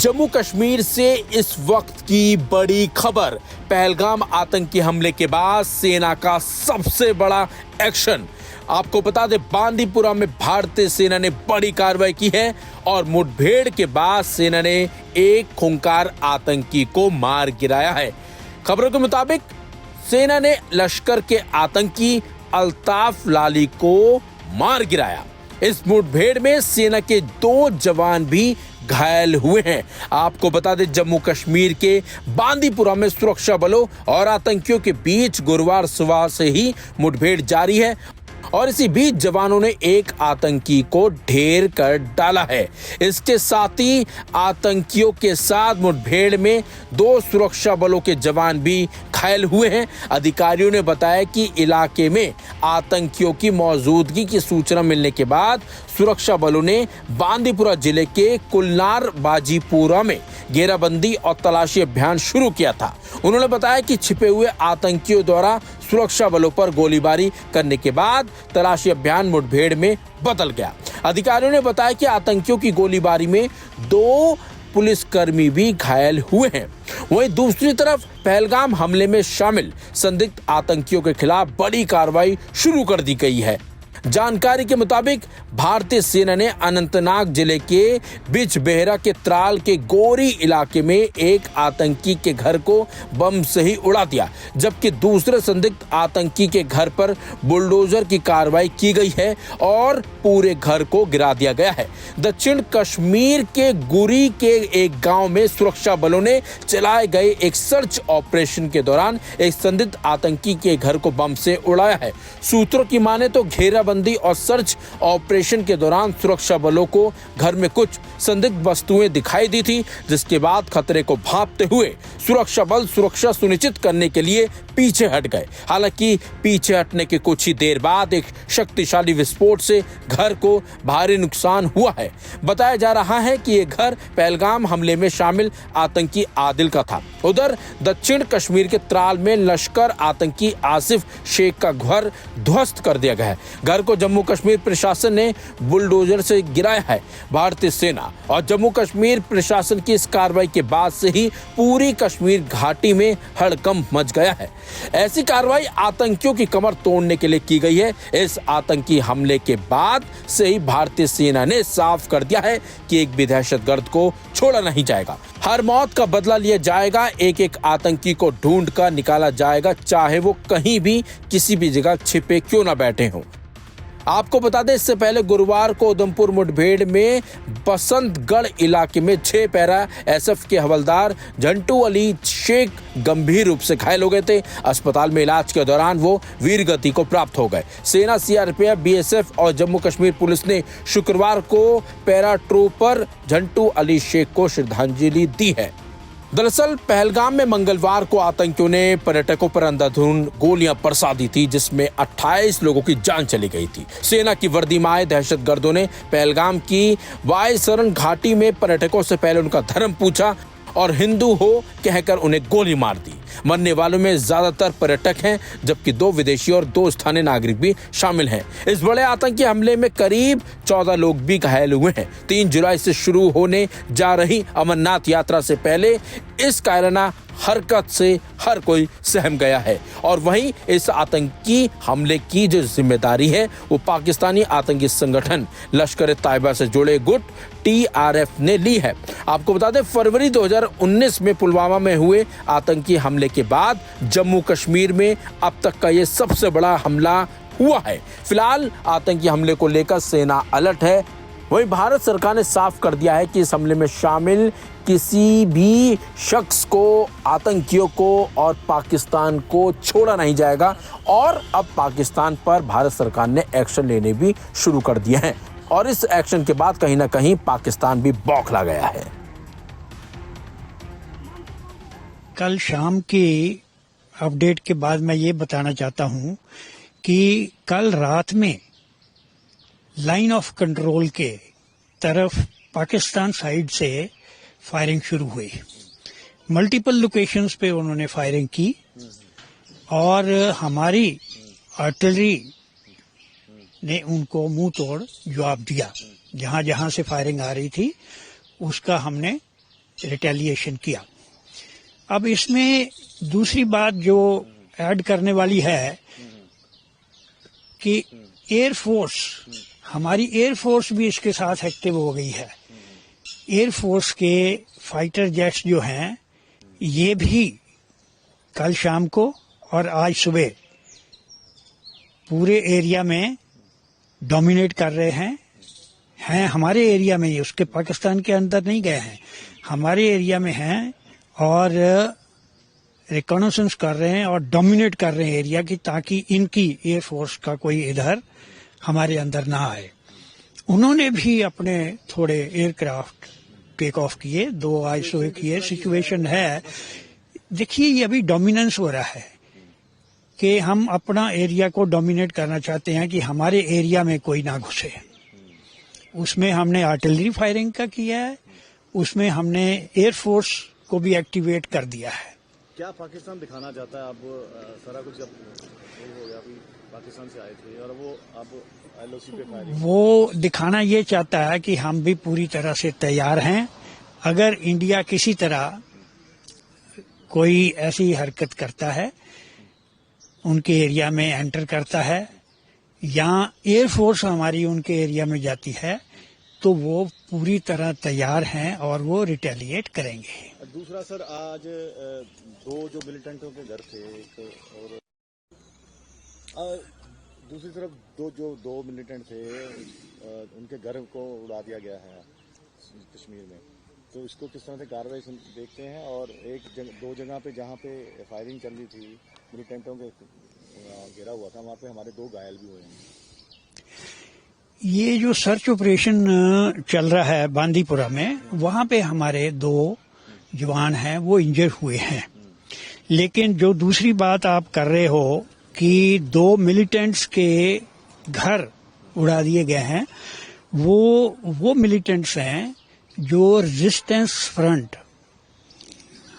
जम्मू कश्मीर से इस वक्त की बड़ी खबर। पहलगाम आतंकी हमले के बाद सेना का सबसे बड़ा एक्शन। आपको बता दें, बांदीपुरा में भारतीय सेना ने बड़ी कार्रवाई की है और मुठभेड़ के बाद सेना ने एक खूंखार आतंकी को मार गिराया है। खबरों के मुताबिक सेना ने लश्कर के आतंकी अल्ताफ लाली को मार गिराया। इस मुठभेड़ में सेना के 2 जवान भी घायल हुए हैं। आपको बता दें, जम्मू कश्मीर के बांदीपुरा में सुरक्षा बलों और आतंकियों के बीच गुरुवार सुबह से ही मुठभेड़ जारी है और इसी बीच जवानों ने एक आतंकी को ढेर कर डाला है। इसके साथ ही आतंकियों के साथ मुठभेड़ में 2 सुरक्षा बलों के जवान भी घायल हुए हैं। अधिकारियों ने बताया कि इलाके में आतंकियों की मौजूदगी की सूचना मिलने के बाद सुरक्षा बलों ने बांदीपुरा जिले के कुलनार बाजीपुरा में घेराबंदी और तलाशी अभियान शुरू किया था। उन्होंने बताया कि छिपे हुए आतंकियों द्वारा सुरक्षा बलों पर गोलीबारी करने के बाद तलाशी अभियान मुठभेड़ में बदल गया। अधिकारियों ने बताया कि आतंकियों की गोलीबारी में 2 पुलिसकर्मी भी घायल हुए हैं। वहीं दूसरी तरफ पहलगाम हमले में शामिल संदिग्ध आतंकियों के खिलाफ बड़ी कार्रवाई शुरू कर दी गई है। जानकारी के मुताबिक भारतीय सेना ने अनंतनाग जिले के बिजबेहरा के त्राल के गोरी इलाके में एक आतंकी के घर को बम से ही उड़ा दिया, जबकि दूसरे संदिग्ध आतंकी के घर पर बुलडोजर की कार्रवाई की गई है और पूरे घर को गिरा दिया गया है। दक्षिण कश्मीर के गुरी के एक गांव में सुरक्षा बलों ने चलाए गए एक सर्च ऑपरेशन के दौरान एक संदिग्ध आतंकी के घर को बम से उड़ाया है। सूत्रों की माने तो घेराबंदी और सर्च ऑपरेशन के दौरान सुरक्षा बलों को घर में कुछ संदिग्ध वस्तुएं दिखाई दी थी, जिसके बाद खतरे को भांपते हुए सुरक्षा बल सुरक्षा सुनिश्चित करने के लिए पीछे हट गए। हालांकि पीछे हटने के कुछ ही देर बाद एक शक्तिशाली विस्फोट से घर को भारी नुकसान हुआ है। बताया जा रहा है कि ये घर पहलगाम हमले में शामिल आतंकी आदिल का था। उधर दक्षिण कश्मीर के त्राल में लश्कर आतंकी आसिफ शेख का घर ध्वस्त कर दिया गया है। घर को जम्मू कश्मीर प्रशासन ने बुलडोजर से गिराया है। भारतीय सेना और जम्मू कश्मीर प्रशासन की इस कार्रवाई के बाद से ही पूरी कश्मीर घाटी में हड़कंप मच गया है। ऐसी कार्रवाई आतंकियों की कमर तोड़ने के लिए की गई है। इस आतंकी हमले के बाद से ही भारतीय सेना ने साफ कर दिया है कि एक भी दहशतगर्द को छोड़ा नहीं जाएगा। हर मौत का बदला लिया जाएगा। एक एक आतंकी को ढूंढ कर निकाला जाएगा, चाहे वो कहीं भी किसी भी जगह छिपे क्यों ना बैठे हों। आपको बता दें, इससे पहले गुरुवार को उधमपुर मुठभेड़ में बसंतगढ़ इलाके में 6 पैरा एसएफ के हवलदार झंटू अली शेख गंभीर रूप से घायल हो गए थे। अस्पताल में इलाज के दौरान वो वीरगति को प्राप्त हो गए। सेना, सीआरपीएफ, बीएसएफ और जम्मू कश्मीर पुलिस ने शुक्रवार को पैराट्रूपर झंटू अली शेख को श्रद्धांजलि दी है। दरअसल पहलगाम में मंगलवार को आतंकियों ने पर्यटकों पर अंधाधुंध गोलियां बरसा दी थी, जिसमें 28 लोगों की जान चली गई थी। सेना की वर्दी में आए दहशतगर्दों ने पहलगाम की वायसरन घाटी में पर्यटकों से पहले उनका धर्म पूछा और हिंदू हो कहकर उन्हें गोली मार दी। मरने वालों में ज्यादातर पर्यटक हैं, जबकि 2 विदेशी और 2 स्थानीय नागरिक भी शामिल हैं। इस बड़े आतंकी हमले में करीब 14 लोग भी घायल हुए हैं। 3 जुलाई से शुरू होने जा रही अमरनाथ यात्रा से पहले इस कायराना हरकत से हर कोई सहम गया है और वहीं इस आतंकी हमले की जो जिम्मेदारी है वो पाकिस्तानी आतंकी संगठन लश्कर तैयबा से जुड़े गुट TRF ने ली है। आपको बता दें, फरवरी 2019 में पुलवामा में हुए आतंकी हमले के बाद जम्मू कश्मीर में अब तक का ये सबसे बड़ा हमला हुआ है। फिलहाल आतंकी हमले को लेकर सेना अलर्ट है। वहीं भारत सरकार ने साफ कर दिया है कि इस हमले में शामिल किसी भी शख्स को, आतंकियों को और पाकिस्तान को छोड़ा नहीं जाएगा और अब पाकिस्तान पर भारत सरकार ने एक्शन लेने भी शुरू कर दिए हैं और इस एक्शन के बाद कहीं ना कहीं पाकिस्तान भी बौखला गया है। कल शाम की अपडेट के बाद मैं ये बताना चाहता हूं कि कल रात में लाइन ऑफ कंट्रोल के तरफ पाकिस्तान साइड से फायरिंग शुरू हुई। मल्टीपल लोकेशंस पे उन्होंने फायरिंग की और हमारी आर्टिलरी ने उनको मुंह तोड़ जवाब दिया। जहां जहां से फायरिंग आ रही थी उसका हमने रिटेलिएशन किया। अब इसमें दूसरी बात जो ऐड करने वाली है कि एयरफोर्स, हमारी एयरफोर्स भी इसके साथ एक्टिव हो गई है। एयरफोर्स के फाइटर जेट्स जो हैं ये भी कल शाम को और आज सुबह पूरे एरिया में डोमिनेट कर रहे हैं हमारे एरिया में ही, उसके पाकिस्तान के अंदर नहीं गए हैं, हमारे एरिया में हैं और रिकॉनेसेंस कर रहे हैं और डोमिनेट कर रहे हैं एरिया की, ताकि इनकी एयरफोर्स का कोई इधर हमारे अंदर ना आए। उन्होंने भी अपने थोड़े एयरक्राफ्ट टेक ऑफ किए, 2 आज सुबह किए। सिचुएशन है, देखिए ये अभी डोमिनेंस हो रहा है कि हम अपना एरिया को डोमिनेट करना चाहते हैं कि हमारे एरिया में कोई ना घुसे। उसमें हमने आर्टिलरी फायरिंग का किया है, उसमें हमने एयरफोर्स को भी एक्टिवेट कर दिया है। क्या पाकिस्तान दिखाना चाहता है? अब सारा कुछ जब हो गया, अभी पाकिस्तान से आए थे और वो अब LOC पे फायरिंग, वो दिखाना ये चाहता है कि हम भी पूरी तरह से तैयार हैं। अगर इंडिया किसी तरह कोई ऐसी हरकत करता है, उनके एरिया में एंटर करता है या एयरफोर्स हमारी उनके एरिया में जाती है, तो वो पूरी तरह तैयार हैं और वो रिटेलिएट करेंगे। दूसरा सर, आज 2 जो मिलिटेंटों के घर थे एक, और दूसरी तरफ दो मिलिटेंट थे, उनके घर को उड़ा दिया गया है कश्मीर में। तो इसको किस तरह से कार्रवाई देखते हैं? और 2 जगह पे जहाँ पे फायरिंग चल रही थी, मिलिटेंटों के घेरा हुआ था, वहाँ पे हमारे 2 घायल भी हुए हैं। ये जो सर्च ऑपरेशन चल रहा है बांदीपुरा में, वहाँ पे हमारे 2 जवान हैं वो इंजर हुए हैं। लेकिन जो दूसरी बात आप कर रहे हो कि 2 मिलिटेंट्स के घर उड़ा दिए गए हैं, वो मिलिटेंट्स हैं जो रेजिस्टेंस फ्रंट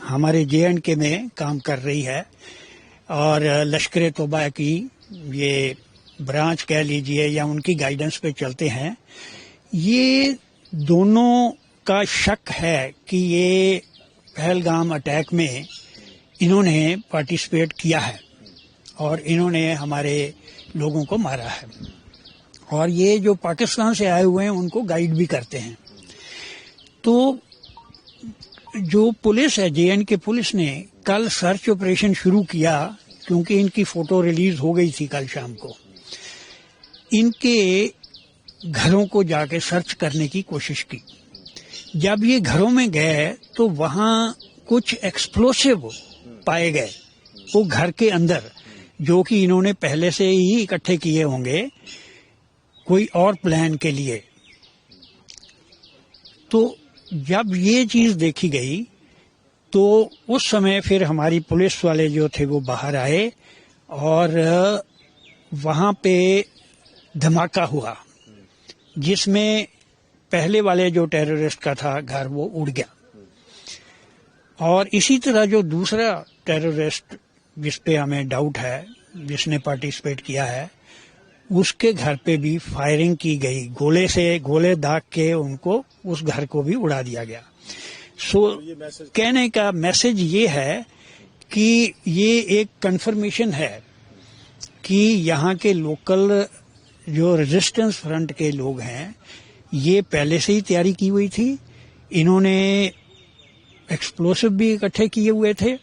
हमारे JNK में काम कर रही है और लश्कर तोबा की ये ब्रांच कह लीजिए या उनकी गाइडेंस पे चलते हैं। ये दोनों का शक है कि ये पहलगाम अटैक में इन्होंने पार्टिसिपेट किया है और इन्होंने हमारे लोगों को मारा है, और ये जो पाकिस्तान से आए हुए हैं उनको गाइड भी करते हैं। तो जो पुलिस है, JNK पुलिस ने कल सर्च ऑपरेशन शुरू किया, क्योंकि इनकी फोटो रिलीज हो गई थी कल शाम को। इनके घरों को जाके सर्च करने की कोशिश की। जब ये घरों में गए तो वहां कुछ एक्सप्लोसिव पाए गए वो घर के अंदर, जो कि इन्होंने पहले से ही इकट्ठे किए होंगे कोई और प्लान के लिए। तो जब ये चीज देखी गई तो उस समय फिर हमारी पुलिस वाले जो थे वो बाहर आए और वहां पे धमाका हुआ, जिसमें पहले वाले जो टेररिस्ट का था घर वो उड़ गया। और इसी तरह जो दूसरा टेररिस्ट जिस पे हमें डाउट है, जिसने पार्टिसिपेट किया है, उसके घर पे भी फायरिंग की गई, गोले दाग के उनको उस घर को भी उड़ा दिया गया। कहने का मैसेज ये है कि ये एक कंफर्मेशन है कि यहाँ के लोकल जो रेजिस्टेंस फ्रंट के लोग हैं, ये पहले से ही तैयारी की हुई थी। इन्होंने एक्सप्लोसिव भी इकट्ठे किए हुए थे